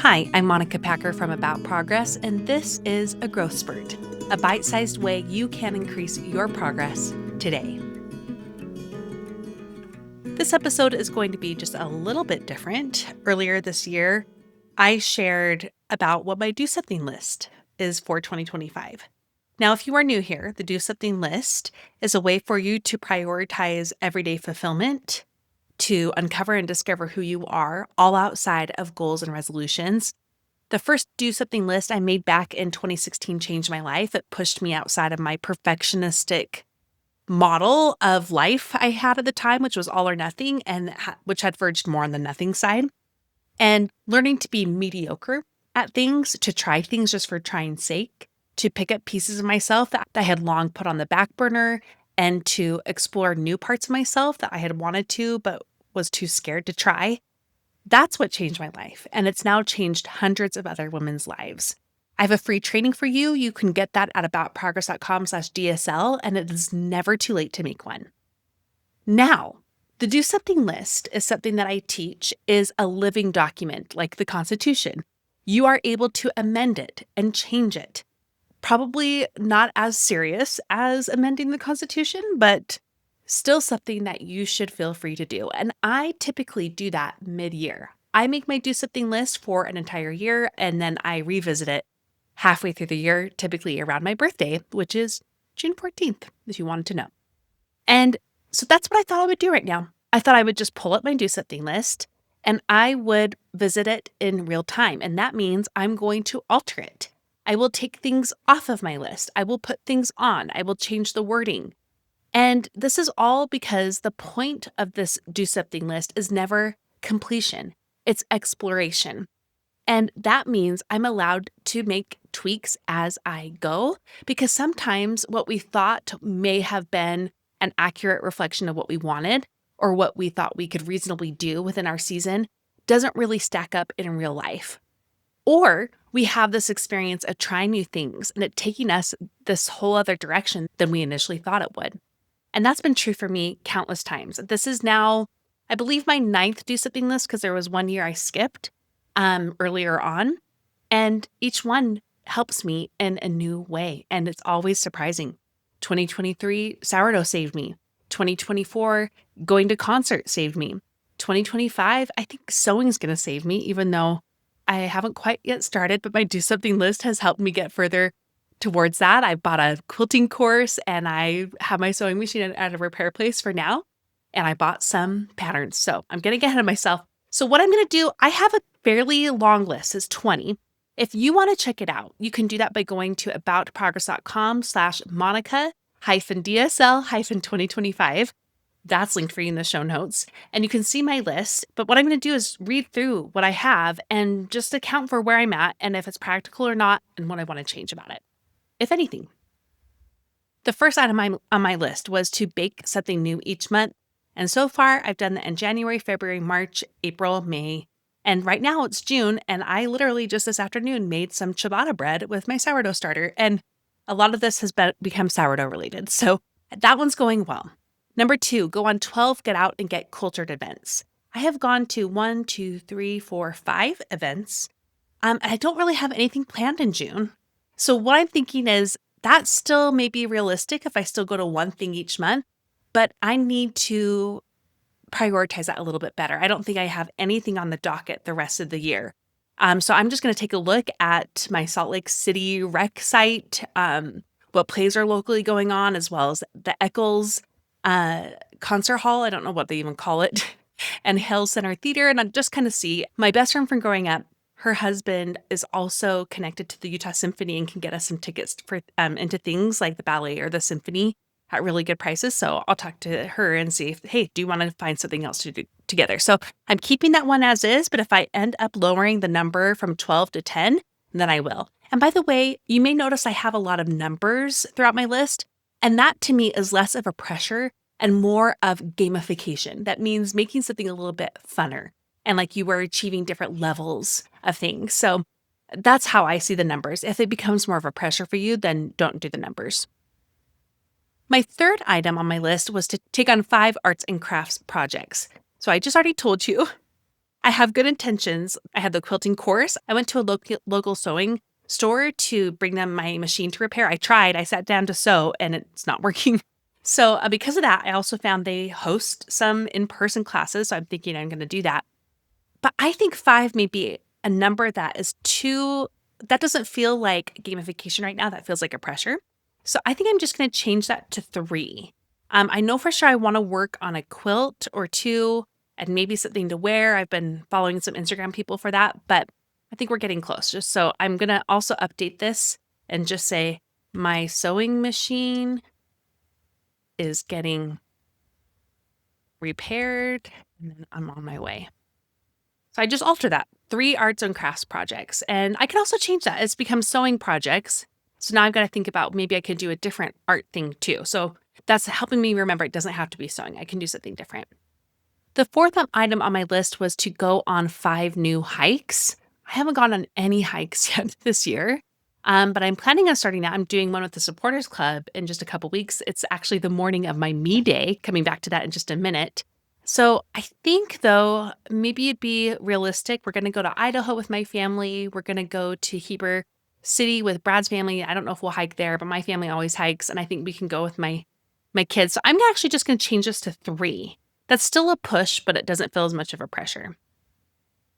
Hi, I'm Monica Packer from About Progress, and this is a growth spurt, a bite-sized way you can increase your progress today. This episode is going to be just a little bit different. Earlier this year, I shared about what my do something list is for 2025. Now, if you are new here, the do something list is a way for you to prioritize everyday fulfillment, to uncover and discover who you are, all outside of goals and resolutions. The first do something list I made back in 2016 changed my life. It pushed me outside of my perfectionistic model of life I had at the time, which was all or nothing, and which had verged more on the nothing side. And learning to be mediocre at things, to try things just for trying's sake, to pick up pieces of myself that I had long put on the back burner, and to explore new parts of myself that I had wanted to, but was too scared to try. That's what changed my life, and it's now changed hundreds of other women's lives. I have a free training for you. You can get that at aboutprogress.com/DSL, and it is never too late to make one. Now, the do something list is something that I teach is a living document like the Constitution. You are able to amend it and change it. Probably not as serious as amending the Constitution, but still something that you should feel free to do. And I typically do that mid-year. I make my do something list for an entire year, and then I revisit it halfway through the year, typically around my birthday, which is June 14th, if you wanted to know. And so that's what I thought I would do right now. I thought I would just pull up my do something list and I would visit it in real time. And that means I'm going to alter it. I will take things off of my list. I will put things on. I will change the wording. And this is all because the point of this do something list is never completion. It's exploration. And that means I'm allowed to make tweaks as I go, because sometimes what we thought may have been an accurate reflection of what we wanted or what we thought we could reasonably do within our season doesn't really stack up in real life. Or we have this experience of trying new things and it taking us this whole other direction than we initially thought it would. And that's been true for me countless times. This is now, I believe, my 9th do something list, because there was one year I skipped earlier on. And each one helps me in a new way. And it's always surprising. 2023, sourdough saved me. 2024, going to concert saved me. 2025, I think sewing is going to save me, even though I haven't quite yet started, but my do something list has helped me get further towards that. I bought a quilting course and I have my sewing machine at a repair place for now. And I bought some patterns. So I'm going to get ahead of myself. So what I'm going to do, I have a fairly long list. It's 20. If you want to check it out, you can do that by going to aboutprogress.com/Monica-DSL-2025. That's linked for you in the show notes. And you can see my list. But what I'm going to do is read through what I have and just account for where I'm at and if it's practical or not and what I want to change about it, if anything. The first item on my list was to bake something new each month. And so far, I've done that in January, February, March, April, May. And right now it's June. And I literally just this afternoon made some ciabatta bread with my sourdough starter. And a lot of this has become sourdough related. So that one's going well. Number 2, go on 12 get out and get cultured events. I have gone to 1, 2, 3, 4, 5 events. And I don't really have anything planned in June. So what I'm thinking is that still may be realistic if I still go to one thing each month, but I need to prioritize that a little bit better. I don't think I have anything on the docket the rest of the year. So I'm just going to take a look at my Salt Lake City rec site, what plays are locally going on, as well as the Eccles concert hall. I don't know what they even call it, and Hill Center Theater. And I just kind of see my best friend from growing up. Her husband is also connected to the Utah Symphony and can get us some tickets for into things like the ballet or the symphony at really good prices. So I'll talk to her and see if, hey, do you want to find something else to do together? So I'm keeping that one as is, but if I end up lowering the number from 12 to 10, then I will. And by the way, you may notice I have a lot of numbers throughout my list. And that to me is less of a pressure and more of gamification. That means making something a little bit funner and like you were achieving different levels of things. So that's how I see the numbers. If it becomes more of a pressure for you, then don't do the numbers. My third item on my list was to take on 5 arts and crafts projects. So I just already told you I have good intentions. I had the quilting course. I went to a local sewing store to bring them my machine to repair. I tried. I sat down to sew and it's not working. So, because of that, I also found they host some in-person classes. So I'm thinking I'm going to do that. But I think 5 may be a number that is too that doesn't feel like gamification right now, that feels like a pressure. So I think I'm just gonna change that to 3. I know for sure I wanna work on a quilt or 2 and maybe something to wear. I've been following some Instagram people for that, but I think we're getting close. Just so I'm gonna also update this and just say, "My sewing machine is getting repaired, and then I'm on my way." So I just alter that. 3 arts and crafts projects. And I can also change that. It's become sewing projects. So now I've got to think about maybe I could do a different art thing too. So that's helping me remember it doesn't have to be sewing. I can do something different. The fourth item on my list was to go on 5 new hikes. I haven't gone on any hikes yet this year, but I'm planning on starting that. I'm doing one with the supporters club in just a couple weeks. It's actually the morning of my me day, coming back to that in just a minute. So I think though, maybe it'd be realistic. We're going to go to Idaho with my family. We're going to go to Heber City with Brad's family. I don't know if we'll hike there, but my family always hikes, and I think we can go with my kids. So I'm actually just going to change this to 3. That's still a push, but it doesn't feel as much of a pressure.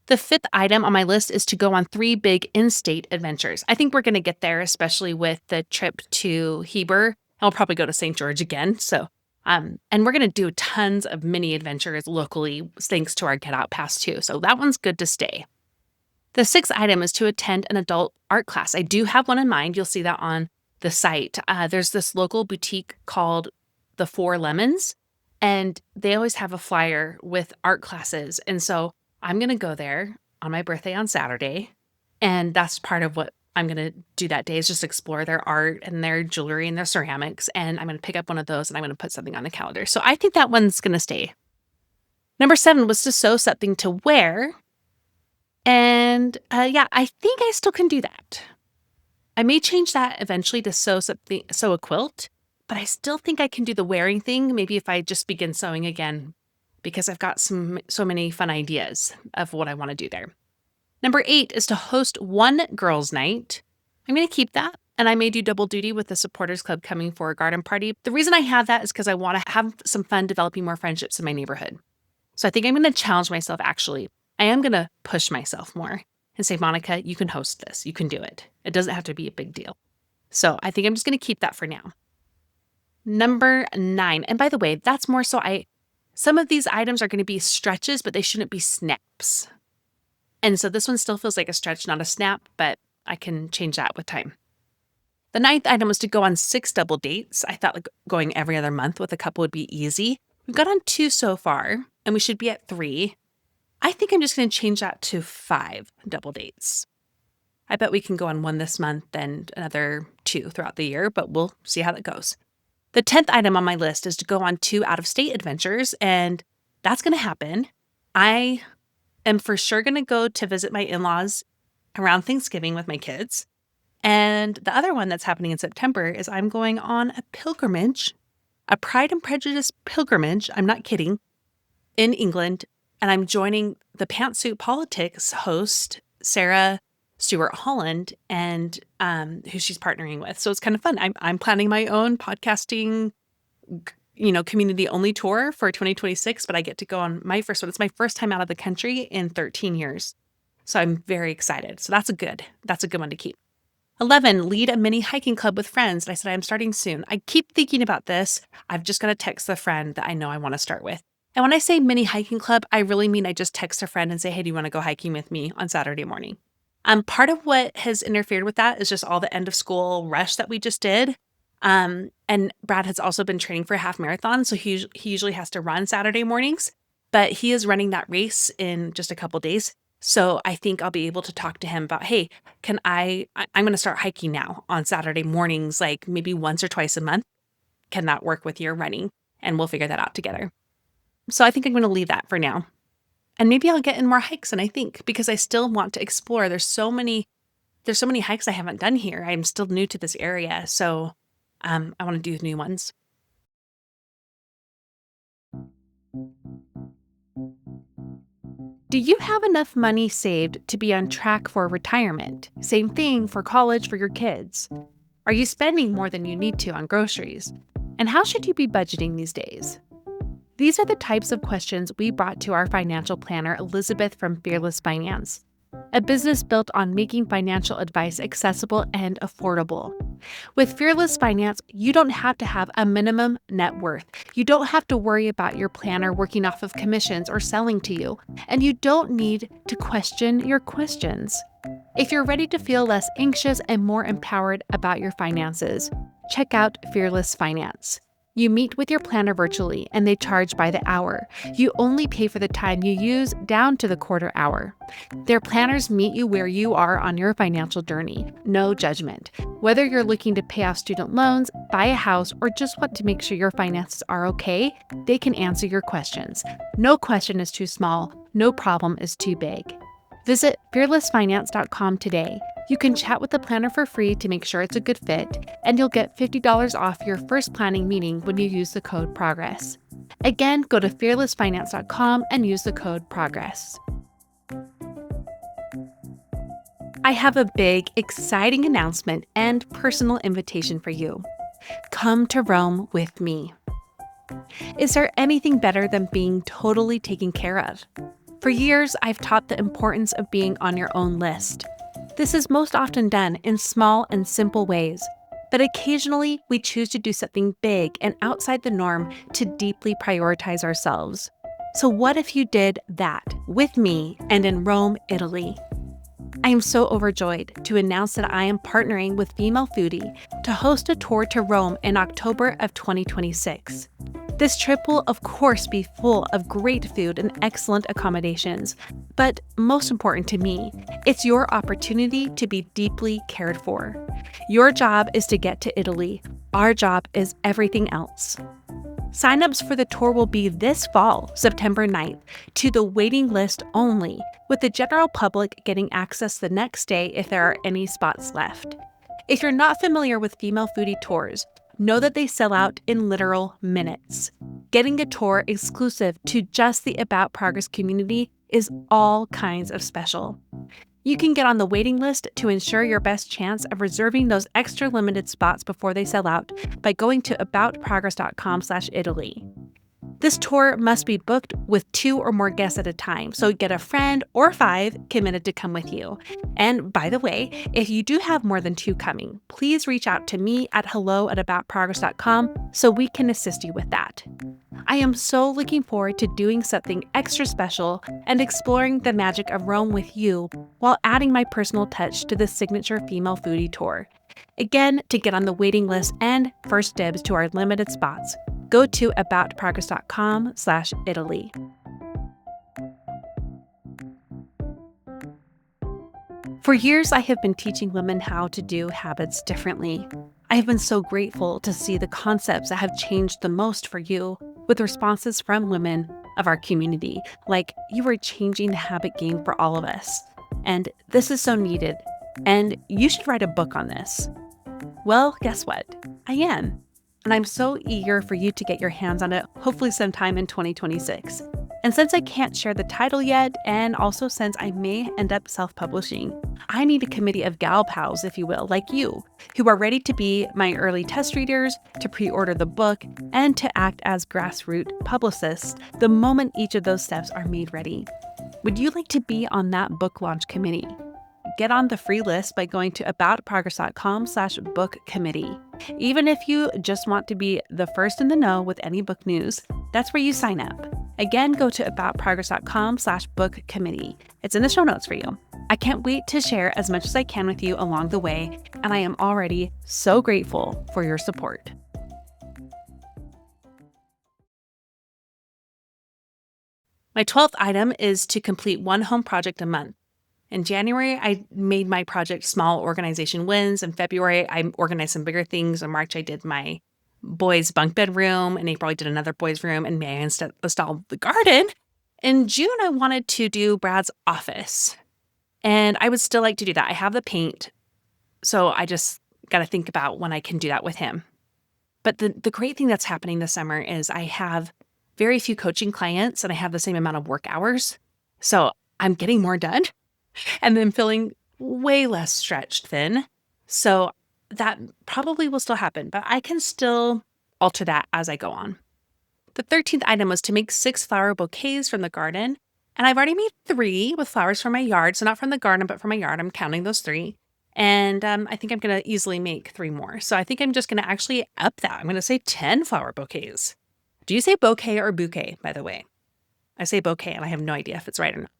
The 5th item on my list is to go on 3 big in-state adventures. I think we're going to get there, especially with the trip to Heber. And we'll probably go to St. George again. So, and we're going to do tons of mini adventures locally, thanks to our Get Out Pass too. So that one's good to stay. The 6th item is to attend an adult art class. I do have one in mind. You'll see that on the site. There's this local boutique called the Four Lemons, and they always have a flyer with art classes. And so I'm going to go there on my birthday on Saturday. And that's part of what I'm going to do that day is just explore their art and their jewelry and their ceramics. And I'm going to pick up one of those and I'm going to put something on the calendar. So I think that one's going to stay. Number 7 was to sew something to wear. And yeah, I think I still can do that. I may change that eventually to sew a quilt, but I still think I can do the wearing thing. Maybe if I just begin sewing again, because I've got so many fun ideas of what I want to do there. Number 8 is to host one girls' night. I'm going to keep that, and I may do double duty with the supporters club coming for a garden party. The reason I have that is because I want to have some fun developing more friendships in my neighborhood. So I think I'm going to challenge myself, actually. I am going to push myself more and say, Monica, you can host this. You can do it. It doesn't have to be a big deal. So I think I'm just going to keep that for now. Number 9, and by the way, that's more so some of these items are going to be stretches, but they shouldn't be snaps. And so this one still feels like a stretch, not a snap, but I can change that with time. The 9th item was to go on 6 double dates. I thought like going every other month with a couple would be easy. We've got on 2 so far, and we should be at 3. I think I'm just going to change that to 5 double dates. I bet we can go on 1 this month and another 2 throughout the year, but we'll see how that goes. The 10th item on my list is to go on 2 out-of-state adventures, and that's going to happen. I am for sure going to go to visit my in-laws around Thanksgiving with my kids. And the other one that's happening in September is I'm going on a pilgrimage, a Pride and Prejudice pilgrimage, I'm not kidding, in England. And I'm joining the Pantsuit Politics host, Sarah Stewart Holland, and who she's partnering with. So it's kind of fun. I'm planning my own podcasting, community only tour for 2026, but I get to go on my first one. It's my first time out of the country in 13 years. So I'm very excited. So that's a good one to keep. 11, lead a mini hiking club with friends. And I said, I'm starting soon. I keep thinking about this. I've just got to text the friend that I know I want to start with. And when I say mini hiking club, I really mean I just text a friend and say, hey, do you want to go hiking with me on Saturday morning? Part of what has interfered with that is just all the end of school rush that we just did. And Brad has also been training for a half marathon. So he usually has to run Saturday mornings, but he is running that race in just a couple days. So I think I'll be able to talk to him about, hey, I'm going to start hiking now on Saturday mornings, like maybe once or twice a month. Can that work with your running? And we'll figure that out together. So I think I'm going to leave that for now. And maybe I'll get in more hikes than I think, because I still want to explore. There's so many hikes I haven't done here. I'm still new to this area. So I want to do new ones. Do you have enough money saved to be on track for retirement? Same thing for college for your kids. Are you spending more than you need to on groceries? And how should you be budgeting these days? These are the types of questions we brought to our financial planner, Elizabeth from Fearless Finance, a business built on making financial advice accessible and affordable. With Fearless Finance, you don't have to have a minimum net worth. You don't have to worry about your planner working off of commissions or selling to you, and you don't need to question your questions. If you're ready to feel less anxious and more empowered about your finances, check out Fearless Finance. You meet with your planner virtually, and they charge by the hour. You only pay for the time you use down to the quarter hour. Their planners meet you where you are on your financial journey. No judgment. Whether you're looking to pay off student loans, buy a house, or just want to make sure your finances are okay, they can answer your questions. No question is too small. No problem is too big. Visit fearlessfinance.com today. You can chat with the planner for free to make sure it's a good fit, and you'll get $50 off your first planning meeting when you use the code PROGRESS. Again, go to fearlessfinance.com and use the code PROGRESS. I have a big, exciting announcement and personal invitation for you. Come to Rome with me. Is there anything better than being totally taken care of? For years, I've taught the importance of being on your own list. This is most often done in small and simple ways, but occasionally we choose to do something big and outside the norm to deeply prioritize ourselves. So what if you did that with me and in Rome, Italy? I am so overjoyed to announce that I am partnering with Female Foodie to host a tour to Rome in October of 2026. This trip will, of course, be full of great food and excellent accommodations. But most important to me, it's your opportunity to be deeply cared for. Your job is to get to Italy. Our job is everything else. Signups for the tour will be this fall, September 9th, to the waiting list only, with the general public getting access the next day if there are any spots left. If you're not familiar with Female Foodie tours, know that they sell out in literal minutes. Getting a tour exclusive to just the About Progress community is all kinds of special. You can get on the waiting list to ensure your best chance of reserving those extra limited spots before they sell out by going to aboutprogress.com/Italy. This tour must be booked with 2 or more guests at a time, so get a friend or 5 committed to come with you. And by the way, if you do have more than 2 coming, please reach out to me at hello@aboutprogress.com so we can assist you with that. I am so looking forward to doing something extra special and exploring the magic of Rome with you while adding my personal touch to the signature Female Foodie tour. Again, to get on the waiting list and first dibs to our limited spots, go to aboutprogress.com/Italy. For years, I have been teaching women how to do habits differently. I have been so grateful to see the concepts that have changed the most for you with responses from women of our community, like you are changing the habit game for all of us. And this is so needed. And you should write a book on this. Well, guess what? I am. And I'm so eager for you to get your hands on it, hopefully sometime in 2026. And since I can't share the title yet, and also since I may end up self-publishing, I need a committee of gal pals, if you will, like you, who are ready to be my early test readers, to pre-order the book, and to act as grassroots publicists the moment each of those steps are made ready. Would you like to be on that book launch committee? Get on the free list by going to aboutprogress.com/book committee. Even if you just want to be the first in the know with any book news, that's where you sign up. Again, go to aboutprogress.com/book committee. It's in the show notes for you. I can't wait to share as much as I can with you along the way, and I am already so grateful for your support. My 12th item is to complete one home project a month. In January, I made my project small organization wins. In February, I organized some bigger things. In March, I did my boys' bunk bed room. In April, I did another boys' room. In May, I installed the garden. In June, I wanted to do Brad's office. And I would still like to do that. I have the paint, so I just got to think about when I can do that with him. But the great thing that's happening this summer is I have very few coaching clients and I have the same amount of work hours. So I'm getting more done and then feeling way less stretched thin. So that probably will still happen, but I can still alter that as I go on. The 13th item was to make 6 flower bouquets from the garden. And I've already made 3 with flowers from my yard. So not from the garden, but from my yard. I'm counting those 3. And I think I'm going to easily make 3 more. So I think I'm just going to actually up that. I'm going to say 10 flower bouquets. Do you say bouquet or bouquet, by the way? I say bouquet, and I have no idea if it's right or not.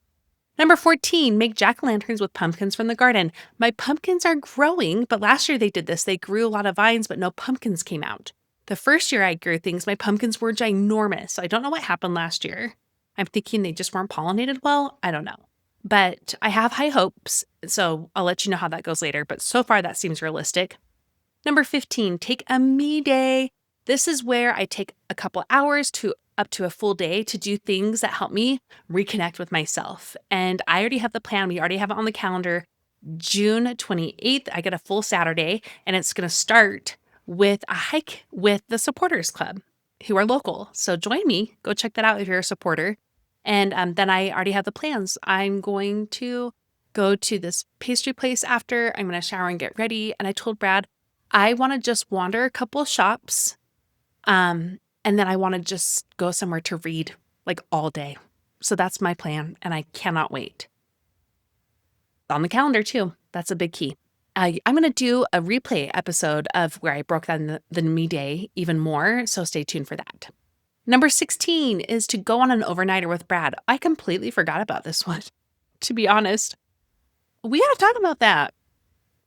Number 14, make jack-o'-lanterns with pumpkins from the garden. My pumpkins are growing, but last year they did this. They grew a lot of vines, but no pumpkins came out. The first year I grew things, my pumpkins were ginormous. So I don't know what happened last year. I'm thinking they just weren't pollinated well. I don't know. But I have high hopes, so I'll let you know how that goes later. But so far, that seems realistic. Number 15, take a me day. This is where I take a couple hours to up to a full day to do things that help me reconnect with myself. And I already have the plan. We already have it on the calendar. June 28th, I get a full Saturday, and it's going to start with a hike with the Supporters Club, who are local. So join me. Go check that out if you're a supporter. And then I already have the plans. I'm going to go to this pastry place after. I'm going to shower and get ready. And I told Brad, I want to just wander a couple shops. And then I want to just go somewhere to read like all day. So that's my plan, and I cannot wait. On the calendar too. That's a big key. I'm going to do a replay episode of where I broke down the me day even more, so stay tuned for that. Number 16 is to go on an overnighter with Brad. I completely forgot about this one, to be honest. We got to talk about that.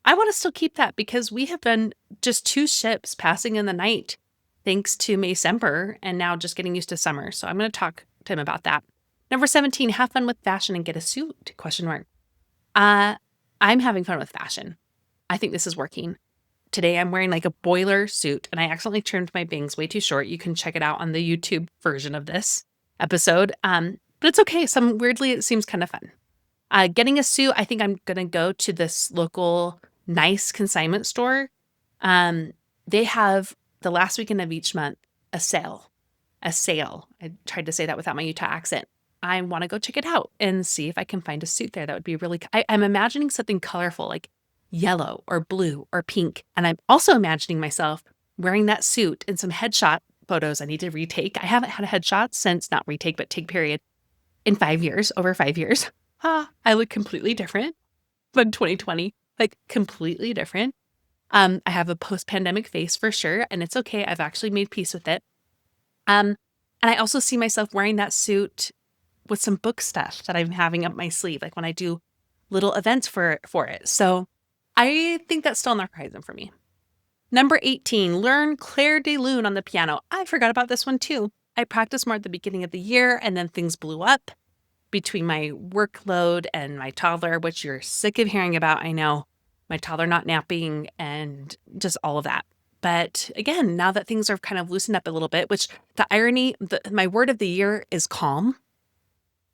I want to still keep that because we have been just 2 ships passing in the night thanks to Maysember and now just getting used to summer. So I'm going to talk to him about that. Number 17, have fun with fashion and get a suit, ? I'm having fun with fashion. I think this is working. Today I'm wearing like a boiler suit and I accidentally trimmed my bangs way too short. You can check it out on the YouTube version of this episode. But it's okay. Weirdly, it seems kind of fun. Getting a suit, I think I'm going to go to this local nice consignment store. They have the last weekend of each month a sale. I tried to say that without my Utah accent. I want to go check it out and see if I can find a suit there. That would be really, I'm imagining something colorful like yellow or blue or pink. And I'm also imagining myself wearing that suit in some headshot photos I need to retake. I haven't had a headshot since, not retake, but take period, in 5 years, over 5 years. I look completely different than 2020, like completely different. I have a post-pandemic face for sure, and it's okay. I've actually made peace with it. And I also see myself wearing that suit with some book stuff that I'm having up my sleeve, like when I do little events for it. So I think that's still on the horizon for me. Number 18, learn Clair de Lune on the piano. I forgot about this one too. I practiced more at the beginning of the year, and then things blew up between my workload and my toddler, which you're sick of hearing about, I know. My toddler not napping and just all of that. But again, now that things are kind of loosened up a little bit, which the irony, my word of the year is calm.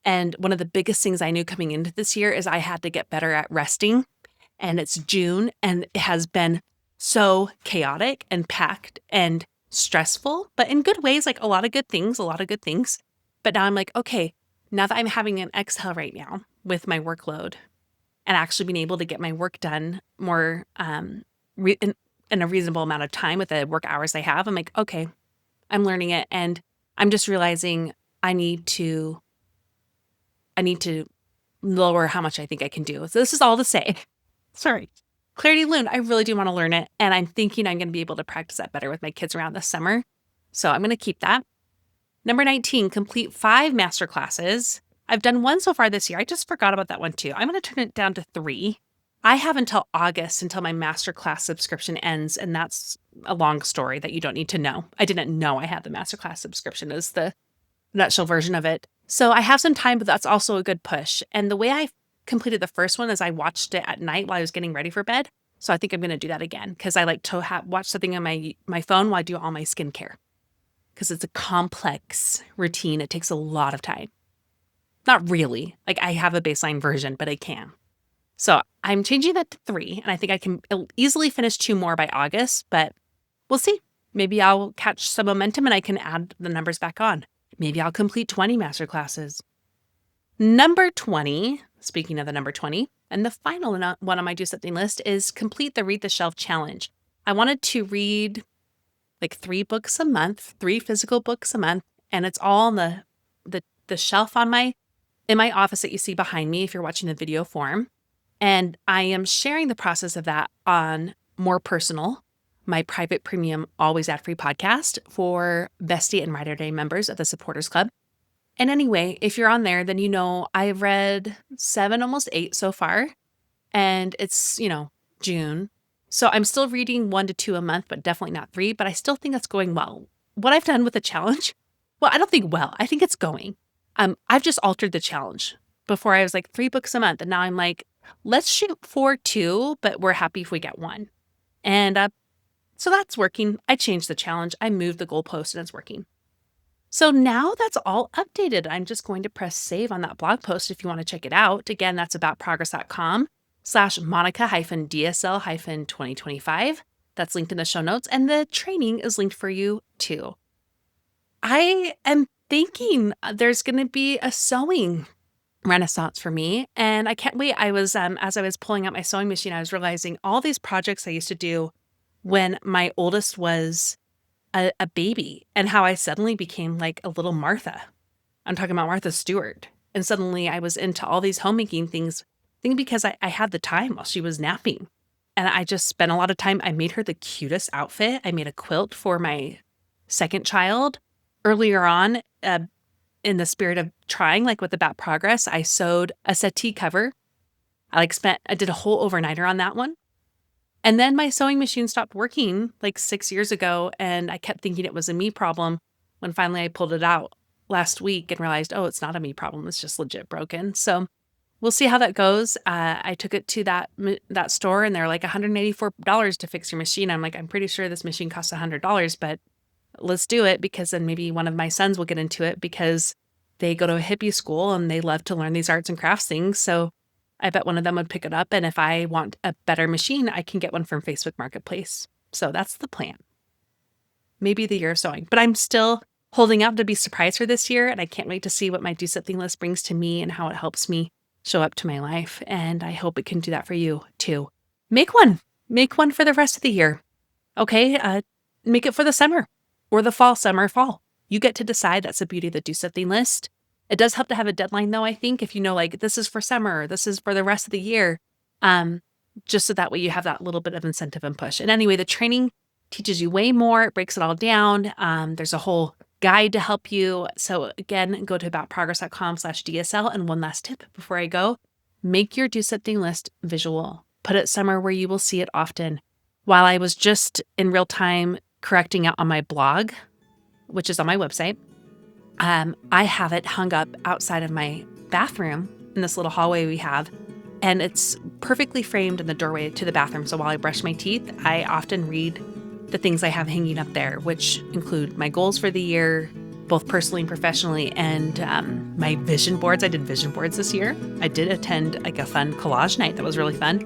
And one of the biggest things I knew coming into this year is I had to get better at resting. And it's June, and it has been so chaotic and packed and stressful, but in good ways, like a lot of good things. But now I'm like, okay, now that I'm having an exhale right now with my workload and actually being able to get my work done more in a reasonable amount of time with the work hours I have, I'm like, okay, I'm learning it. And I'm just realizing I need to lower how much I think I can do. So this is all to say, sorry, Clair de Lune, I really do want to learn it. And I'm thinking I'm going to be able to practice that better with my kids around this summer. So I'm going to keep that. Number 19, complete 5 master classes. I've done 1 so far this year. I just forgot about that one too. I'm going to turn it down to 3. I have until August until my masterclass subscription ends, and that's a long story that you don't need to know. I didn't know I had the masterclass subscription is the nutshell version of it. So I have some time, but that's also a good push. And the way I completed the first one is I watched it at night while I was getting ready for bed. So I think I'm going to do that again because I like to watch something on my phone while I do all my skincare because it's a complex routine. It takes a lot of time. Not really. Like I have a baseline version, but I can. So I'm changing that to 3, and I think I can easily finish 2 more by August, but we'll see. Maybe I'll catch some momentum and I can add the numbers back on. Maybe I'll complete 20 master classes. Number 20, speaking of the number 20, and the final one on my do something list is complete the Read the Shelf challenge. I wanted to read like 3 books a month, 3 physical books a month, and it's all on the shelf in my office that you see behind me if you're watching the video form. And I am sharing the process of that on More Personal, my private premium always ad-free podcast for Bestie and Ride or Day members of the Supporters Club. And anyway, if you're on there, then you know I've read 7, almost 8 so far, and it's, June. So I'm still reading 1 to 2 a month, but definitely not 3, but I still think it's going well. What I've done with the challenge, well, I don't think well, I think it's going. I've just altered the challenge. Before I was like 3 books a month, and now I'm like, let's shoot for 2, but we're happy if we get 1. And so that's working. I changed the challenge. I moved the goalpost and it's working. So now that's all updated. I'm just going to press save on that blog post if you want to check it out. Again, that's aboutprogress.com/Monica-DSL-2025. That's linked in the show notes. And the training is linked for you too. I am thinking there's going to be a sewing renaissance for me. And I can't wait. I was, as I was pulling out my sewing machine, I was realizing all these projects I used to do when my oldest was a baby and how I suddenly became like a little Martha. I'm talking about Martha Stewart. And suddenly I was into all these homemaking things, because I had the time while she was napping. And I just spent a lot of time. I made her the cutest outfit. I made a quilt for my second child. Earlier on, in the spirit of trying, like with About Progress, I sewed a settee cover. I did a whole overnighter on that one. And then my sewing machine stopped working like 6 years ago, and I kept thinking it was a me problem when finally I pulled it out last week and realized, oh, it's not a me problem. It's just legit broken. So we'll see how that goes. I took it to that store, and they're like $184 to fix your machine. I'm like, I'm pretty sure this machine costs $100, but let's do it, because then maybe one of my sons will get into it because they go to a hippie school and they love to learn these arts and crafts things. So I bet one of them would pick it up. And if I want a better machine, I can get one from Facebook Marketplace. So that's the plan. Maybe the year of sewing, but I'm still holding out to be surprised for this year. And I can't wait to see what my do something list brings to me and how it helps me show up to my life. And I hope it can do that for you too. Make one for the rest of the year. Okay. Make it for the summer or the fall. You get to decide. That's the beauty of the do something list. It does help to have a deadline though, I think, if you know, like this is for summer, this is for the rest of the year, just so that way you have that little bit of incentive and push. And anyway, the training teaches you way more. It breaks it all down. There's a whole guide to help you. So again, go to aboutprogress.com/DSL. And one last tip before I go, make your do something list visual. Put it somewhere where you will see it often. While I was just in real time correcting it on my blog, which is on my website, I have it hung up outside of my bathroom in this little hallway we have, and it's perfectly framed in the doorway to the bathroom. So while I brush my teeth, I often read the things I have hanging up there, which include my goals for the year, both personally and professionally, and my vision boards. I did vision boards this year. I did attend like a fun collage night that was really fun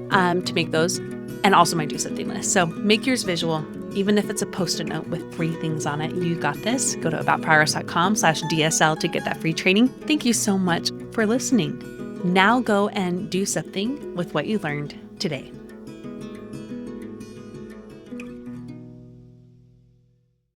to make those, and also my do something list. So make yours visual. Even if it's a Post-it note with 3 things on it, you got this. Go to aboutprogress.com/DSL to get that free training. Thank you so much for listening. Now go and do something with what you learned today.